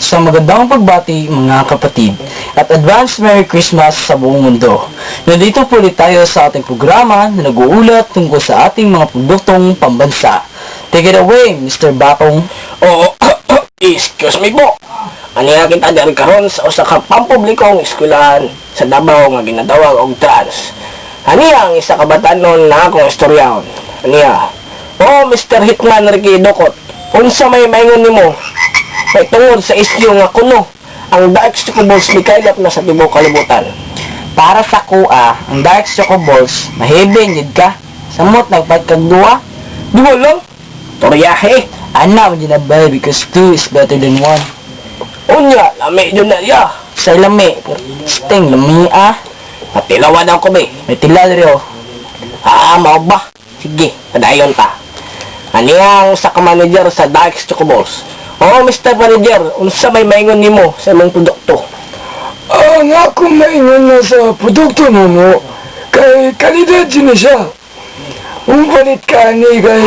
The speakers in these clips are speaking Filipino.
Sa magandang pagbati mga kapatid at advance Merry Christmas sa buong mundo. Nandito po ulit tayo sa ating programa na nag-uulat tungkol sa ating mga produktong pambansa. Take it away, Mr. Bakong. Oo, excuse me po. Ano nga kita dari karon sa usa ka pampublikong eskwelahan sa Davao nga ginatawag og trans. Aniya ang isa ka batanon na akong istoryahon. Aniya. Oh, Mr. Hitman Ricky Dokot. Unsa may maingon nimo? May tungod sa isyu nga kuno ang Dark Chocoballs mikaylap na sa tibuok kalibutan. Para sa kuha, ang Dark Chocoballs, mahibin yun ka. Samot nagpat kag duwa. Duwa lang. Toryahe. Ana mo ginabay because 2 is better than 1. Unya, lami yun na ya. Sa lami, sting lami ah. Patilawan ako be. May tila diri oh. Mao ba? Sige, padayon ta. Aniyang sa ka-manager sa Dark Chocoballs. Oo, Mr. Manager, unsa may maingon nimo sa imong produkto? Ang ako maingon na sa produkto mo, kay kalidad din siya. Kung panit ka ni kay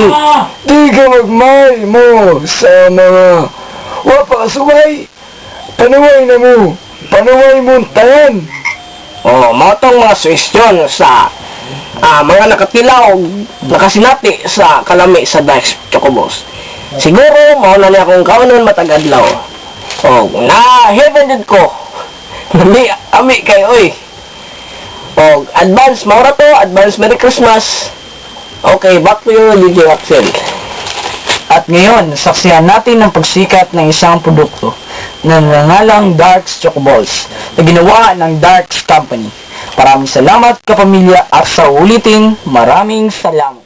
di ka magmay mo sa mga wapasuway, panuway na mo, panuway mo tayan. Oh, mao tong mga suwestyon sa mga nakatilaw, nakasinati sa kalami sa Dark Chocoballs. Siguro, mao na niya akong kaunon matagadlaw. Oh, na-heaven ko. Nami, ami kay, oy. Oh, advance, maura to, advance Merry Christmas. Okay, back to you, DJ Axel. At ngayon, saksihan natin ang pagsikat ng isang produkto na nangalang Dark Chocoballs na ginawa ng Darks Company. Maraming salamat kapamilya at sa ulitin, maraming salamat.